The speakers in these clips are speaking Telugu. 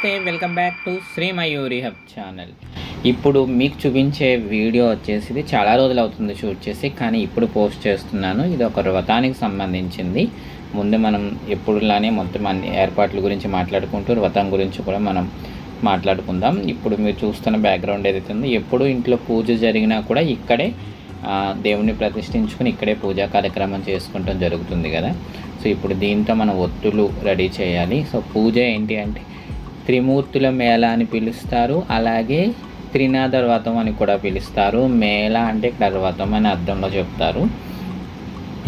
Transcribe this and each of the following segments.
నమస్తే, welcome back to Shri Mayuri hub channel. ఇప్పుడు మీకు చూపించే వీడియో వచ్చేసి ఇది చాలా రోజులు అవుతుంది షూట్ చేసి, కానీ ఇప్పుడు పోస్ట్ చేస్తున్నాను. ఇది ఒక వ్రతానికి సంబంధించింది. ముందు మనం ఎప్పుడులానే మొత్తం అన్ని ఏర్పాట్ల గురించి మాట్లాడుకుంటూ వ్రతం గురించి కూడా మనం మాట్లాడుకుందాం. ఇప్పుడు మీరు చూస్తున్న బ్యాక్గ్రౌండ్ ఏదైతే ఉందో, ఎప్పుడు ఇంట్లో పూజ జరిగినా కూడా ఇక్కడే దేవుణ్ణి ప్రతిష్ఠించుకుని ఇక్కడే పూజా కార్యక్రమం చేసుకుంటాం జరుగుతుంది కదా. సో ఇప్పుడు దీంతో మనం ఒత్తులు రెడీ చేయాలి. సో పూజ ఏంటి అంటే త్రిమూర్తుల మేళ అని పిలుస్తారు, అలాగే త్రినాథ వ్రతం అని కూడా పిలుస్తారు. మేళ అంటే ఇక్కడ వ్రతం అని అర్థంలో చెప్తారు.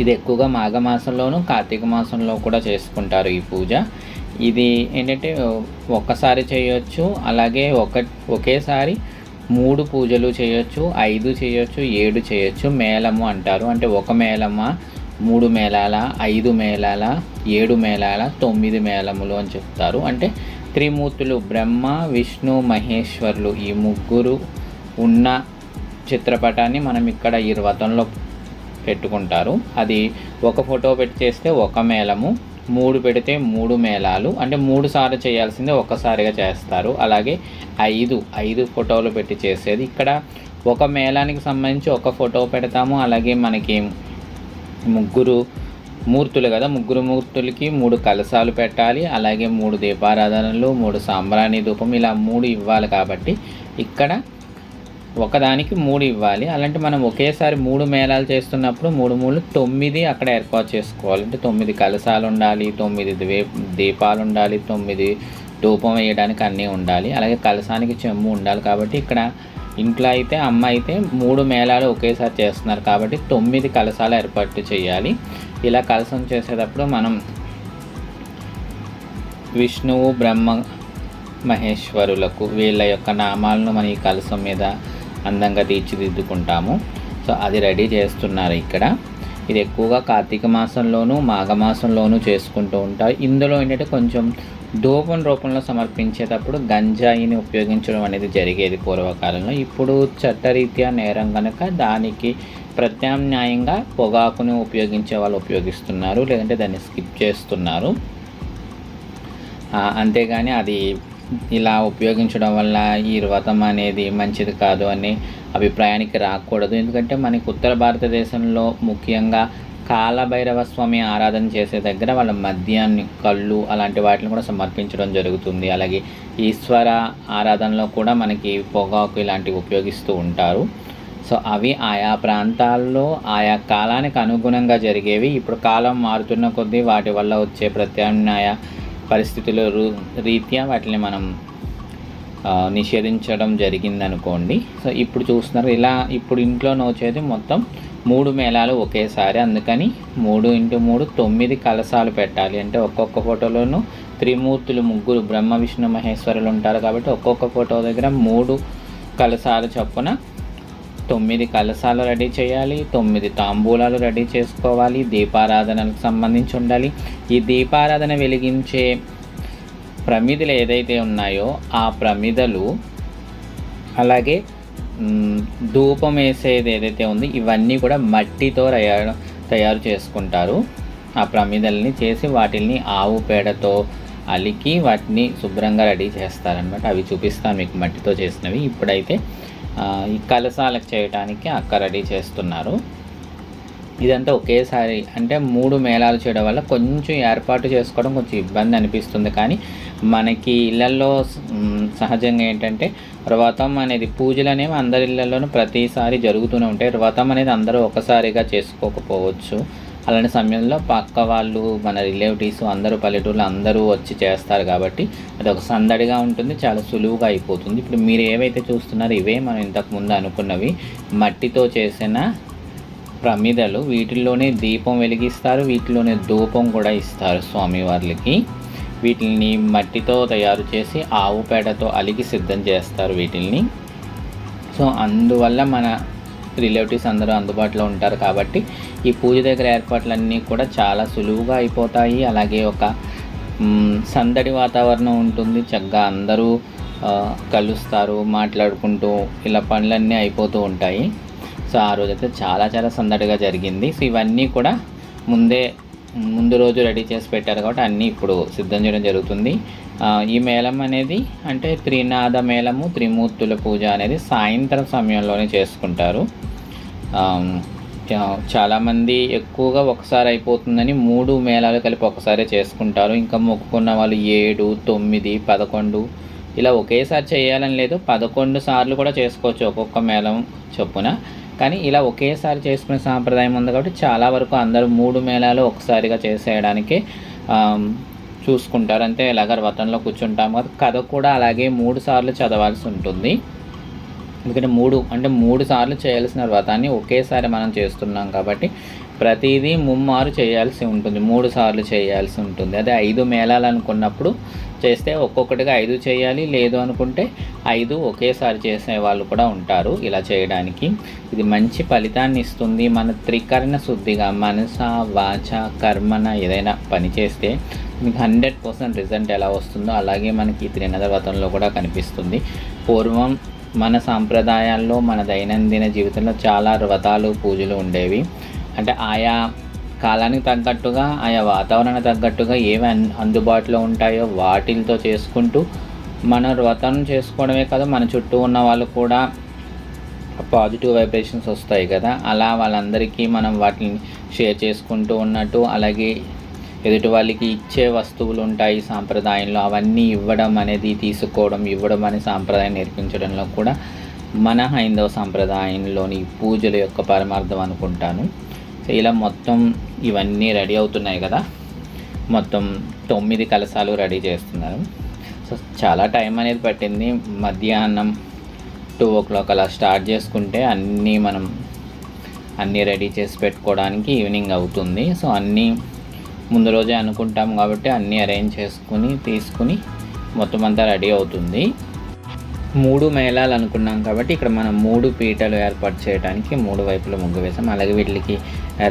ఇది ఎక్కువగా మాఘమాసంలోను కార్తీక మాసంలో కూడా చేసుకుంటారు ఈ పూజ. ఇది ఏంటంటే ఒక్కసారి చేయొచ్చు, అలాగే ఒకేసారి 3 పూజలు చేయొచ్చు, 5 చేయొచ్చు, 7 చేయొచ్చు. మేళము అంటారు. అంటే ఒక మేళమ, 3 మేళాల, 5 మేళాల, 7 మేళాల, 9 మేళములు అని చెప్తారు. అంటే త్రిమూర్తులు బ్రహ్మ, విష్ణు, మహేశ్వరులు ఈ ముగ్గురు ఉన్న చిత్రపటాన్ని మనం ఇక్కడ ఈ వ్రతంలో పెట్టుకుంటారు. అది ఒక ఫోటో పెట్టి చేస్తే ఒక మేళము, 3 పెడితే 3 మేళాలు. అంటే 3 సార్లు చేయాల్సిందే ఒక్కసారిగా చేస్తారు. అలాగే 5 ఫోటోలు పెట్టి చేసేది. ఇక్కడ ఒక మేళానికి సంబంధించి ఒక ఫోటో పెడతాము. అలాగే మనకి ముగ్గురు మూర్తులు కదా, ముగ్గురు మూర్తులకి 3 కలశాలు పెట్టాలి. అలాగే 3 దీపారాధనలు, 3 సాంబ్రాణి ధూపం, ఇలా 3 ఇవ్వాలి. కాబట్టి ఇక్కడ ఒకదానికి 3 ఇవ్వాలి. అలాంటి మనం ఒకేసారి 3 మేళాలు చేస్తున్నప్పుడు 3 9 అక్కడ ఏర్పాటు చేసుకోవాలి. అంటే 9 కలశాలు ఉండాలి, 9 దీపాలు ఉండాలి, 9 ధూపం వేయడానికి అన్నీ ఉండాలి. అలాగే కలశానికి చెంబు ఉండాలి. కాబట్టి ఇక్కడ ఇంట్లో అయితే అమ్మ అయితే 3 మేళాలు ఒకేసారి చేస్తున్నారు కాబట్టి 9 కలశాలు ఏర్పాటు చేయాలి. ఇలా కలశం చేసేటప్పుడు మనం విష్ణువు, బ్రహ్మ, మహేశ్వరులకు వీళ్ళ యొక్క నామాలను మన ఈ కలశం మీద అందంగా తీర్చిదిద్దుకుంటాము. సో అది రెడీ చేస్తున్నారు ఇక్కడ. ఇది ఎక్కువగా కార్తీక మాసంలోనూ మాఘమాసంలోనూ చేసుకుంటూ ఉంటారు. ఇందులో ఏంటంటే కొంచెం ధూపం రూపంలో సమర్పించేటప్పుడు గంజాయిని ఉపయోగించడం అనేది జరిగేది పూర్వకాలంలో. ఇప్పుడు చట్టరీత్యా నేరం కనుక దానికి ప్రత్యామ్నాయంగా పొగాకును ఉపయోగించే వాళ్ళు ఉపయోగిస్తున్నారు, లేదంటే దాన్ని స్కిప్ చేస్తున్నారు. అంతేగాని అది ఇలా ఉపయోగించడం వల్ల ఈ వ్రతం అనేది మంచిది కాదు అనే అభిప్రాయానికి రాకూడదు. ఎందుకంటే మనకి ఉత్తర భారతదేశంలో ముఖ్యంగా కాలభైరవ స్వామి ఆరాధన చేసే దగ్గర వాళ్ళ మద్యాన్ని, కళ్ళు అలాంటి వాటిని కూడా సమర్పించడం జరుగుతుంది. అలాగే ఈశ్వర ఆరాధనలో కూడా మనకి పొగాకు ఇలాంటివి ఉపయోగిస్తూ ఉంటారు. సో అవి ఆయా ప్రాంతాల్లో ఆయా కాలానికి అనుగుణంగా జరిగేవి. ఇప్పుడు కాలం మారుతున్న కొద్దీ వాటి వల్ల వచ్చే ప్రత్యామ్నాయ పరిస్థితుల రీత్యా వాటిని మనం నిషేధించడం జరిగిందనుకోండి. సో ఇప్పుడు చూస్తున్నారు ఇలా ఇప్పుడు ఇంట్లో నోచేది మొత్తం 3 మేళాలు ఒకేసారి. అందుకని 3x3 9 కలశాలు పెట్టాలి. అంటే ఒక్కొక్క ఫోటోలోనూ త్రిమూర్తులు ముగ్గురు బ్రహ్మ, విష్ణు, మహేశ్వరులు ఉంటారు కాబట్టి ఒక్కొక్క ఫోటో దగ్గర 3 కలశాలు చొప్పున 9 కలశాలు రెడీ చేయాలి. 9 తాంబూలాలు రెడీ చేసుకోవాలి. దీపారాధనకు సంబంధించి ఉండాలి. ఈ దీపారాధన వెలిగించే ప్రమిదలు ఏదైతే ఉన్నాయో ఆ ప్రమిదలు, అలాగే ధూపం వేసేది ఏదైతే ఉంది ఇవన్నీ కూడా మట్టితో తయారు చేసుకుంటారు. ఆ ప్రమిదల్ని చేసి వాటిని ఆవు పేడతో అలికి వాటిని శుభ్రంగా రెడీ చేస్తారనమాట. అవి చూపిస్తాను మీకు మట్టితో చేసినవి. ఇప్పుడైతే ఈ కలశాలకు చేయడానికి అక్క రెడీ చేస్తున్నారు. ఇదంతా ఒకేసారి అంటే 3 మేళాలు చేయడం వల్ల కొంచెం ఏర్పాటు చేసుకోవడం కొంచెం ఇబ్బంది అనిపిస్తుంది. కానీ మనకి ఇళ్ళల్లో సహజంగా ఏంటంటే వ్రతం అనేది పూజలు అనేవి అందరి ఇళ్ళల్లోనూ ప్రతిసారి జరుగుతూనే ఉంటాయి. వ్రతం అనేది అందరూ ఒకసారిగా చేసుకోకపోవచ్చు. అలాంటి సమయంలో పక్క వాళ్ళు, మన రిలేటివ్స్ అందరూ, పల్లెటూళ్ళు అందరూ వచ్చి చేస్తారు కాబట్టి అది ఒక సందడిగా ఉంటుంది, చాలా సులువుగా అయిపోతుంది. ఇప్పుడు మీరు ఏవైతే చూస్తున్నారో ఇవే మనం ఇంతకుముందు అనుకున్నవి మట్టితో చేసిన ప్రమిదలు. వీటిల్లోనే దీపం వెలిగిస్తారు, వీటిలోనే ధూపం కూడా ఇస్తారు స్వామివార్లకి. వీటిని మట్టితో తయారు చేసి ఆవు పేడతో అలికి సిద్ధం చేస్తారు వీటిల్ని. సో అందువల్ల మన రిలేటివ్స్ అందరూ అందుబాటులో ఉంటారు కాబట్టి ఈ పూజ దగ్గర ఏర్పాట్లన్నీ కూడా చాలా సులువుగా అయిపోతాయి. అలాగే ఒక సందడి వాతావరణం ఉంటుంది. చక్కగా అందరూ కలుస్తారు, మాట్లాడుకుంటూ ఇలా పనులన్నీ అయిపోతూ ఉంటాయి. సో ఆ రోజైతే చాలా సందడిగా జరిగింది. సో ఇవన్నీ కూడా ముందే ముందు రోజు రెడీ చేసి పెట్టారు కాబట్టి అన్నీ ఇప్పుడు సిద్ధం చేయడం జరుగుతుంది. ఈ మేళం అనేది అంటే త్రినాద మేళము, త్రిమూర్తుల పూజ అనేది సాయంత్రం సమయంలోనే చేసుకుంటారు. చాలామంది ఎక్కువగా ఒకసారి అయిపోతుందని 3 మేళాలు కలిపి ఒకసారి చేసుకుంటారు. ఇంకా మొక్కుకున్న వాళ్ళు 7, 9, 11 ఇలా ఒకేసారి చేయాలని లేదు, 11 సార్లు కూడా చేసుకోవచ్చు ఒక్కొక్క మేళం చొప్పున. కానీ ఇలా ఒకేసారి చేసుకునే సాంప్రదాయం ఉంది కాబట్టి చాలా వరకు అందరూ 3 మేళాలు ఒకసారిగా చేసేయడానికి చూసుకుంటారు. అంతే ఇలాగ వ్రతంలో కూర్చుంటాం కదా, కథ కూడా అలాగే 3 సార్లు చదవాల్సి ఉంటుంది. ఎందుకంటే 3 సార్లు చేయాల్సిన వ్రతాన్ని ఒకేసారి మనం చేస్తున్నాం కాబట్టి ప్రతిదీ ముమ్మారు చేయాల్సి ఉంటుంది, 3 సార్లు చేయాల్సి ఉంటుంది. అదే 5 మేళాలు అనుకున్నప్పుడు చేస్తే ఒక్కొక్కటిగా 5 చేయాలి, లేదు అనుకుంటే 5 ఒకేసారి చేసే వాళ్ళు కూడా ఉంటారు. ఇలా చేయడానికి ఇది మంచి ఫలితాన్ని ఇస్తుంది. మన త్రికరణ శుద్ధిగా మనస, వాచ, కర్మన ఏదైనా పని చేస్తే మీకు 100% రిజల్ట్ ఎలా వస్తుందో అలాగే మనకి ఈ త్రినాద వ్రతంలో కూడా కనిపిస్తుంది. పూర్వం మన సాంప్రదాయాల్లో మన దైనందిన జీవితంలో చాలా వ్రతాలు, పూజలు ఉండేవి. అంటే ఆయా కాలానికి తగ్గట్టుగా, ఆయా వాతావరణానికి తగ్గట్టుగా ఏవి అందుబాటులో ఉంటాయో వాటితో చేసుకుంటూ మన వ్రతం చేసుకోవడమే కాదు, మన చుట్టూ ఉన్న వాళ్ళు కూడా పాజిటివ్ వైబ్రేషన్స్ వస్తాయి కదా, అలా వాళ్ళందరికీ మనం వాటిని షేర్ చేసుకుంటూ ఉన్నట్టు, అలాగే ఎదుటి వాళ్ళకి ఇచ్చే వస్తువులు ఉంటాయి సాంప్రదాయంలో, అవన్నీ ఇవ్వడం అనేది, తీసుకోవడం, ఇవ్వడం అనే సాంప్రదాయం నేర్పించడంలో కూడా మన హైందవ సాంప్రదాయంలోని పూజల యొక్క పరమార్థం అనుకుంటాను. సో ఇలా మొత్తం ఇవన్నీ రెడీ అవుతున్నాయి కదా, మొత్తం 9 కలశాలు రెడీ చేస్తున్నారు. సో చాలా టైం అనేది పట్టింది. మధ్యాహ్నం 2 o'clock అలా స్టార్ట్ చేసుకుంటే అన్నీ రెడీ చేసి పెట్టుకోవడానికి ఈవినింగ్ అవుతుంది. సో అన్నీ ముందు రోజే అనుకుంటాం కాబట్టి అన్నీ అరేంజ్ చేసుకుని తీసుకుని మొత్తం అంతా రెడీ అవుతుంది. 3 మేళాలు అనుకున్నాం కాబట్టి ఇక్కడ మనం 3 పీటలు ఏర్పాటు చేయడానికి 3 వైపులు ముగ్గు వేసాం. అలాగే వీటికి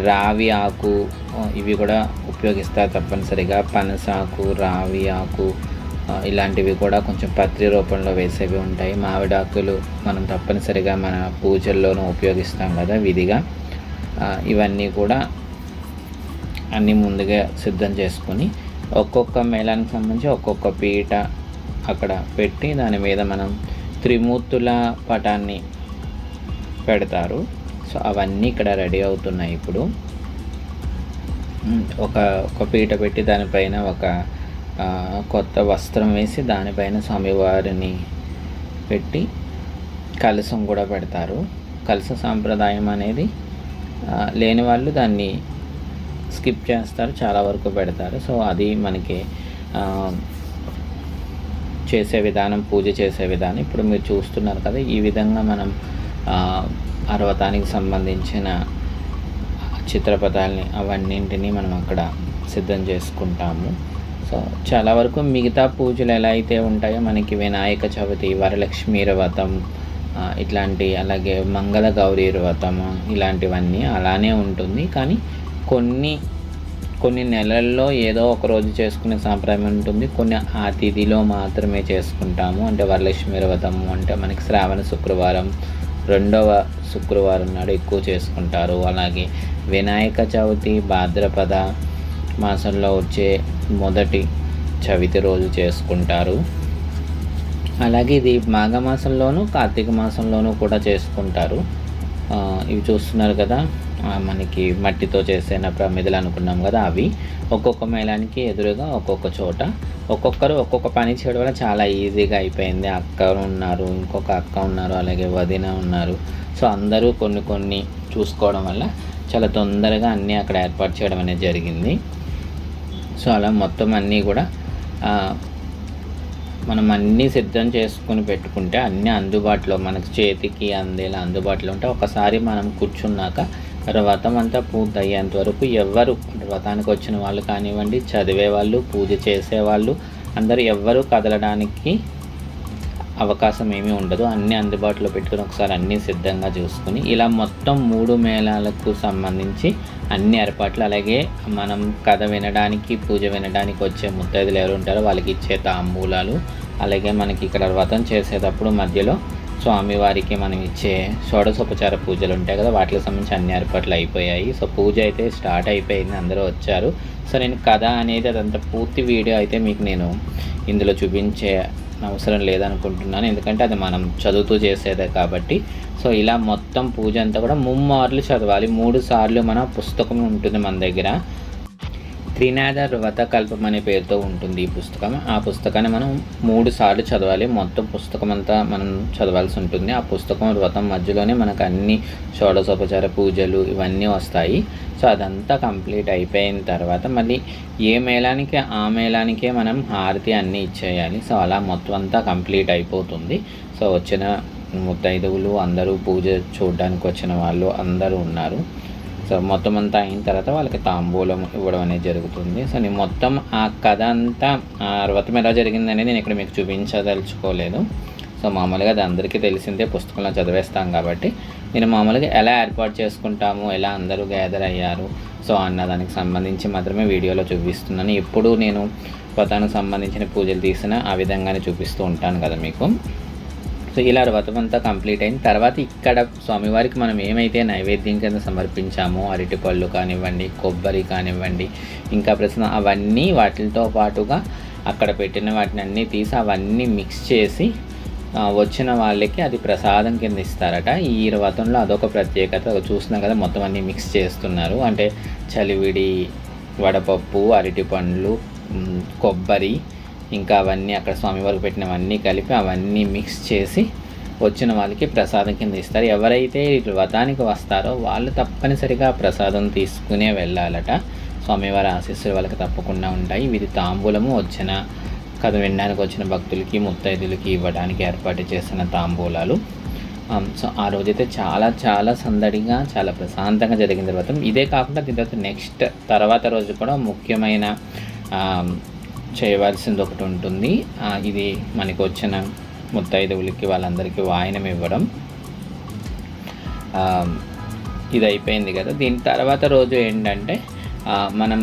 రావి ఆకు ఇవి కూడా ఉపయోగిస్తారు తప్పనిసరిగా. పనసాకు, రావి ఆకు ఇలాంటివి కూడా కొంచెం పత్రి రూపంలో వేసేవి ఉంటాయి. మామిడాకులు మనం తప్పనిసరిగా మన పూజల్లోనూ ఉపయోగిస్తాం కదా విధిగా. ఇవన్నీ కూడా అన్నీ ముందుగా సిద్ధం చేసుకొని ఒక్కొక్క మేళానికి సంబంధించి ఒక్కొక్క పీట అక్కడ పెట్టి దాని మీద మనం త్రిమూర్తుల పటాన్ని పెడతారు. సో అవన్నీ ఇక్కడ రెడీ అవుతున్నాయి. ఇప్పుడు ఒక పీట పెట్టి దానిపైన ఒక కొత్త వస్త్రం వేసి దానిపైన స్వామివారిని పెట్టి కలశం కూడా పెడతారు. కలశ సాంప్రదాయం అనేది లేని వాళ్ళు దాన్ని స్కిప్ చేస్తారు, చాలా వరకు పెడతారు. సో అది మనకి చేసే విధానం, పూజ చేసే విధానం ఇప్పుడు మీరు చూస్తున్నారు కదా. ఈ విధంగా మనం వ్రతానికి సంబంధించిన చిత్రపటాలని అవన్నింటినీ మనం అక్కడ సిద్ధం చేసుకుంటాము. సో చాలా వరకు మిగతా పూజలు ఎలా అయితే ఉంటాయో మనకి వినాయక చవితి, వరలక్ష్మి వ్రతం ఇట్లాంటి, అలాగే మంగళ గౌరీ వ్రతం ఇలాంటివన్నీ అలానే ఉంటుంది. కానీ కొన్ని నెలల్లో ఏదో ఒక రోజు చేసుకునే సాంప్రదాయం ఉంటుంది, కొన్ని ఆ తిథిలో మాత్రమే చేసుకుంటాము. అంటే వరలక్ష్మి వ్రతము అంటే మనకి శ్రావణ శుక్రవారం, 2వ శుక్రవారం నాడు ఎక్కువ చేసుకుంటారు. అలాగే వినాయక చవితి భాద్రపద మాసంలో వచ్చే మొదటి చవితి రోజు చేసుకుంటారు. అలాగే ఇది మాఘమాసంలోనూ కార్తీక మాసంలోనూ కూడా చేసుకుంటారు. ఇవి చూస్తున్నారు కదా, మనకి మట్టితో చేసిన ప్రమిదలు అనుకున్నాం కదా, అవి ఒక్కొక్క మేళానికి ఎదురుగా ఒక్కొక్క చోట ఒక్కొక్కరు ఒక్కొక్క పని చేయడం వల్ల చాలా ఈజీగా అయిపోయింది. అక్క ఉన్నారు, ఇంకొక అక్క ఉన్నారు, అలాగే వదిన ఉన్నారు. సో అందరూ కొన్ని చూసుకోవడం వల్ల చాలా తొందరగా అన్నీ అక్కడ ఏర్పాటు చేయడం అనేది జరిగింది. సో అలా మొత్తం అన్నీ కూడా మనం అన్నీ సిద్ధం చేసుకుని పెట్టుకుంటే అన్నీ అందుబాటులో మనకు చేతికి అందేలా అందుబాటులో ఉంటే ఒకసారి మనం కూర్చున్నాక వ్రతం అంతా పూర్తి అయ్యేంత వరకు ఎవ్వరు వ్రతానికి వచ్చిన వాళ్ళు కానివ్వండి, చదివే వాళ్ళు, పూజ చేసేవాళ్ళు అందరూ ఎవ్వరూ కదలడానికి అవకాశం ఏమీ ఉండదు. అన్నీ అందుబాటులో పెట్టుకుని ఒకసారి అన్నీ సిద్ధంగా చూసుకుని ఇలా మొత్తం 3 మేళాలకు సంబంధించి అన్ని ఏర్పాట్లు, అలాగే మనం కథ వినడానికి, పూజ వినడానికి వచ్చే ముత్తైదులు ఎవరు ఉంటారో వాళ్ళకి ఇచ్చే తాంబూలాలు, అలాగే మనకి ఇక్కడ వ్రతం చేసేటప్పుడు మధ్యలో స్వామివారికి మనం ఇచ్చే షోడశోపచార పూజలు ఉంటాయి కదా, వాటికి సంబంధించి అన్ని ఏర్పాట్లు అయిపోయాయి. సో పూజ అయితే స్టార్ట్ అయిపోయింది, అందరూ వచ్చారు. సో నేను కథ అనేది అదంతా పూర్తి వీడియో అయితే మీకు నేను ఇందులో చూపించే అవసరం లేదనుకుంటున్నాను, ఎందుకంటే అది మనం చదువుతూ చేసేదే కాబట్టి. సో ఇలా మొత్తం పూజ అంతా కూడా ముమ్మార్లు చదవాలి. 3 సార్లు మన పుస్తకం ఉంటుంది మన దగ్గర. త్రినాద వ్రతకల్పం అనే పేరుతో ఉంటుంది ఈ పుస్తకం. ఆ పుస్తకాన్ని మనం 3 సార్లు చదవాలి. మొత్తం పుస్తకం అంతా మనం చదవాల్సి ఉంటుంది. ఆ పుస్తకం వ్రతం మధ్యలోనే మనకు అన్ని షోడశోపచార పూజలు ఇవన్నీ వస్తాయి. సో అదంతా కంప్లీట్ అయిపోయిన తర్వాత మళ్ళీ ఏ మేళానికి ఆ మేళానికే మనం హారతి అన్నీ ఇచ్చేయాలి. సో అలా మొత్తం అంతా కంప్లీట్ అయిపోతుంది. సో వచ్చిన ముత్తైదువులు అందరూ పూజ చూడడానికి వచ్చిన వాళ్ళు అందరూ ఉన్నారు. సో మొత్తం అంతా అయిన తర్వాత వాళ్ళకి తాంబూలం ఇవ్వడం అనేది జరుగుతుంది. సో నేను మొత్తం ఆ కథ అంతా వ్రతం ఎలా జరిగిందనేది నేను ఇక్కడ మీకు చూపించదలుచుకోలేదు. సో మామూలుగా అది అందరికీ తెలిసిందే, పుస్తకంలో చదివేస్తాం కాబట్టి నేను మామూలుగా ఎలా ఏర్పాటు చేసుకుంటాము, ఎలా అందరూ గ్యాదర్ అయ్యారు సో అన్నదానికి సంబంధించి మాత్రమే వీడియోలో చూపిస్తున్నాను. ఎప్పుడు నేను వ్రతానికి సంబంధించిన పూజలు తీసినా ఆ విధంగానే చూపిస్తూ ఉంటాను కదా మీకు. సో ఇలా వ్రతం అంతా కంప్లీట్ అయిన తర్వాత ఇక్కడ స్వామివారికి మనం ఏమైతే నైవేద్యం కింద సమర్పించామో అరటిపళ్ళు కానివ్వండి, కొబ్బరి కానివ్వండి, ఇంకా ప్రశ్న అవన్నీ వాటితో పాటుగా అక్కడ పెట్టిన వాటిని అన్నీ తీసి అవన్నీ మిక్స్ చేసి వచ్చిన వాళ్ళకి అది ప్రసాదం కింద ఇస్తారట. ఈ వ్రతంలో అదొక ప్రత్యేకత. చూస్తున్నాం కదా మొత్తం అన్నీ మిక్స్ చేస్తున్నారు. అంటే చలివిడి, వడపప్పు, అరటిపండ్లు, కొబ్బరి, ఇంకా అవన్నీ అక్కడ స్వామివారికి పెట్టినవన్నీ కలిపి అవన్నీ మిక్స్ చేసి వచ్చిన వాళ్ళకి ప్రసాదం కింద ఇస్తారు. ఎవరైతే వ్రతానికి వస్తారో వాళ్ళు తప్పనిసరిగా ప్రసాదం తీసుకునే వెళ్ళాలట. స్వామివారి ఆశీస్సులు వాళ్ళకి తప్పకుండా ఉంటాయి. ఇది తాంబూలము వచ్చిన కథ వినడానికి వచ్చిన భక్తులకి ముత్తైదులకి ఇవ్వడానికి ఏర్పాటు చేసిన తాంబూలాలు. సో ఆ రోజైతే చాలా చాలా సందడిగా చాలా ప్రశాంతంగా జరిగిన వ్రతం. ఇదే కాకుండా దీని తర్వాత నెక్స్ట్ తర్వాత రోజు కూడా ముఖ్యమైన చేయవలసింది ఒకటి ఉంటుంది. ఇది మనకు వచ్చిన ముత్తైదువులకి వాళ్ళందరికీ వాయనం ఇవ్వడం. ఇది అయిపోయింది కదా. దీని తర్వాత రోజు ఏంటంటే మనం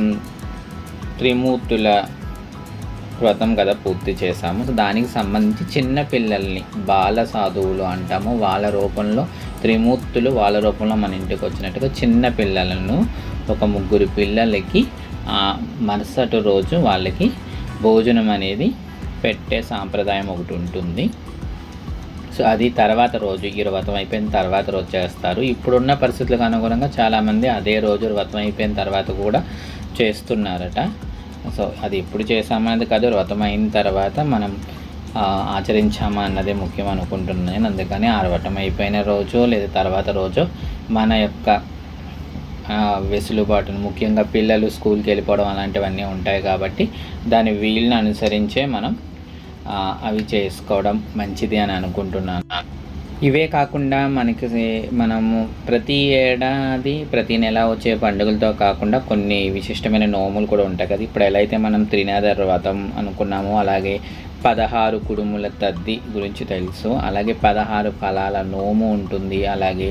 త్రిమూర్తుల వ్రతం కదా పూర్తి చేసాము. సో దానికి సంబంధించి చిన్న పిల్లల్ని బాల సాధువులు అంటాము. వాళ్ళ రూపంలో త్రిమూర్తులు వాళ్ళ రూపంలో మన ఇంటికి వచ్చినట్టుగా చిన్న పిల్లలను ఒక 3 పిల్లలకి మరుసటి రోజు వాళ్ళకి భోజనం అనేది పెట్టే సాంప్రదాయం ఒకటి ఉంటుంది. సో అది తర్వాత రోజు ఈ వ్రతం అయిపోయిన తర్వాత రోజు చేస్తారు. ఇప్పుడున్న పరిస్థితులకు అనుగుణంగా చాలామంది అదే రోజు వ్రతం అయిపోయిన తర్వాత కూడా చేస్తున్నారట. సో అది ఎప్పుడు చేసామన్నది కాదు, వ్రతం అయిన తర్వాత మనం ఆచరించామా అన్నదే ముఖ్యం అనుకుంటున్నాను. అందుకని ఆ వ్రతం అయిపోయిన రోజు లేదా తర్వాత రోజు మన యొక్క వెసులుబాటును, ముఖ్యంగా పిల్లలు స్కూల్కి వెళ్ళిపోవడం అలాంటివన్నీ ఉంటాయి కాబట్టి దాని వీలుని అనుసరించే మనం అవి చేసుకోవడం మంచిది అని అనుకుంటున్నాను. ఇవే కాకుండా మనము ప్రతి ఏడాది ప్రతి నెల వచ్చే పండుగలతో కాకుండా కొన్ని విశిష్టమైన నోములు కూడా ఉంటాయి కదా. ఇప్పుడు ఎలా అయితే మనం త్రినాద వ్రతం అనుకున్నామో అలాగే 16 కుడుముల తద్ది గురించి తెలుసు. అలాగే 16 ఫలాల నోము ఉంటుంది. అలాగే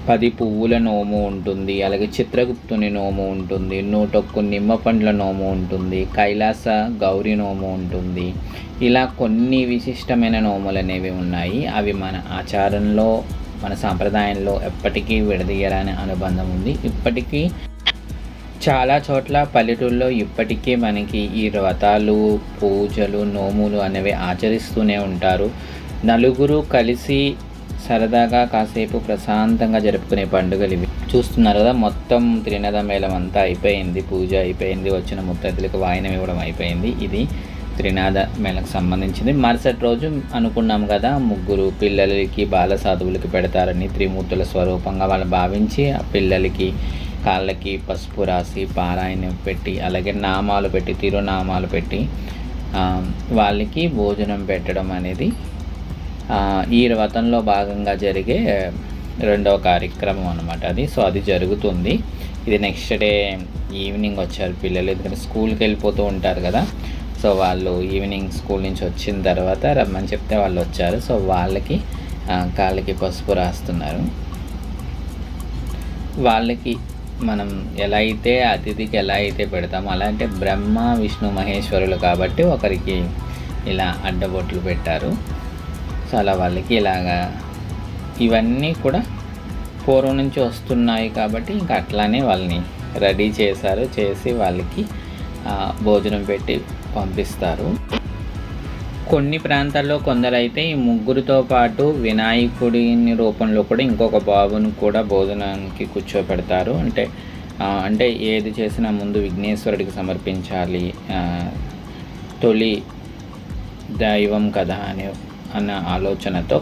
10 పువ్వుల నోము ఉంటుంది. అలాగే చిత్రగుప్తుని నోము ఉంటుంది. 101 నిమ్మ పండ్ల నోము ఉంటుంది. కైలాస గౌరీ నోము ఉంటుంది. ఇలా కొన్ని విశిష్టమైన నోములు అనేవి ఉన్నాయి. అవి మన ఆచారంలో మన సాంప్రదాయంలో ఎప్పటికీ విడదీయరాని అనుబంధం ఉంది. ఇప్పటికీ చాలా చోట్ల పల్లెటూళ్ళలో ఇప్పటికీ మనకి ఈ వ్రతాలు, పూజలు, నోములు అనేవి ఆచరిస్తూనే ఉంటారు. నలుగురు కలిసి సరదాగా కాసేపు ప్రశాంతంగా జరుపుకునే పండుగలు ఇవి. చూస్తున్నారు కదా, మొత్తం త్రినాద మేళం అంతా అయిపోయింది, పూజ అయిపోయింది, వచ్చిన ముత్తైదులకు వాయనం ఇవ్వడం అయిపోయింది. ఇది త్రినాద మేళకు సంబంధించింది. మరుసటి రోజు అనుకున్నాం కదా 3 పిల్లలకి బాల సాధువులకి పెడతారని, త్రిమూర్తుల స్వరూపంగా వాళ్ళు భావించి ఆ పిల్లలకి కాళ్ళకి పసుపు రాసి పారాయణం పెట్టి అలాగే నామాలు పెట్టి తిరునామాలు పెట్టి వాళ్ళకి భోజనం పెట్టడం అనేది ఈ వ్రతంలో భాగంగా జరిగే 2వ కార్యక్రమం అన్నమాట అది. సో అది జరుగుతుంది. ఇది నెక్స్ట్ డే ఈవినింగ్ వచ్చారు పిల్లలు, ఎందుకంటే స్కూల్కి వెళ్ళిపోతూ ఉంటారు కదా. సో వాళ్ళు ఈవినింగ్ స్కూల్ నుంచి వచ్చిన తర్వాత రమ్మని చెప్తే వాళ్ళు వచ్చారు. సో వాళ్ళకి కాళ్ళకి పసుపు రాస్తున్నారు. వాళ్ళకి మనం ఎలా అయితే అతిథికి ఎలా అయితే పెడతామో అలా అంటే బ్రహ్మ విష్ణు మహేశ్వరులు కాబట్టి ఒకరికి ఇలా అడ్డబొట్లు పెట్టారు. సో అలా వాళ్ళకి ఇలాగా ఇవన్నీ కూడా పూర్వం నుంచి వస్తున్నాయి కాబట్టి ఇంకా అట్లానే వాళ్ళని రెడీ చేసి వాళ్ళకి భోజనం పెట్టి పంపిస్తారు. కొన్ని ప్రాంతాల్లో కొందరైతే ఈ ముగ్గురితో పాటు వినాయకుడిని రూపంలో కూడా ఇంకొక బాబుని కూడా భోజనానికి కూర్చోపెడతారు. అంటే ఏది చేసినా ముందు విఘ్నేశ్వరుడికి సమర్పించాలి, తొలి దైవం కదా అన్న ఆలోచనతో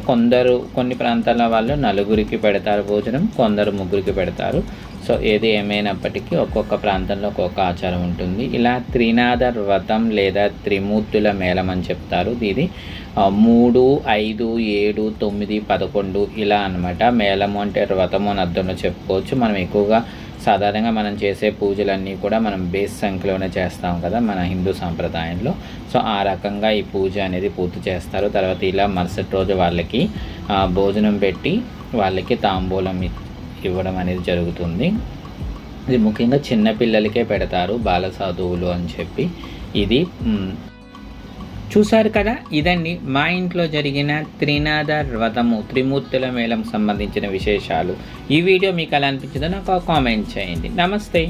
కొన్ని ప్రాంతాల వాళ్ళు నలుగురికి పెడతారు భోజనం, కొందరు ముగ్గురికి పెడతారు. సో ఏది ఏమైనప్పటికీ ఒక్కొక్క ప్రాంతంలో ఒక్కొక్క ఆచారం ఉంటుంది. ఇలా త్రినాద వ్రతం లేదా త్రిమూర్తుల మేళం అని చెప్తారు. ఇది 3, 5, 7, 9, 11 ఇలా అనమాట. మేళము అంటే వ్రతము అని అర్థంలో చెప్పుకోవచ్చు. మనం ఎక్కువగా సాధారణంగా మనం చేసే పూజలన్నీ కూడా మనం బేస్ సంఖ్యలోనే చేస్తాం కదా మన హిందూ సాంప్రదాయంలో. సో ఆ రకంగా ఈ పూజ అనేది పూర్తి చేస్తారు. తర్వాత ఇలా మరుసటి రోజు వాళ్ళకి భోజనం పెట్టి వాళ్ళకి తాంబూలం ఇవ్వడం అనేది జరుగుతుంది. ఇది ముఖ్యంగా చిన్నపిల్లలకే పెడతారు, బాల సాధువులు అని చెప్పి. ఇది చూశారు కదా, ఇదండి మా ఇంట్లో జరిగిన త్రినాద వ్రతము త్రిమూర్తుల మేళం సంబంధించిన విశేషాలు. ఈ వీడియో మీకు ఎలా అనిపించిందో నాకు కామెంట్ చేయండి. నమస్తే.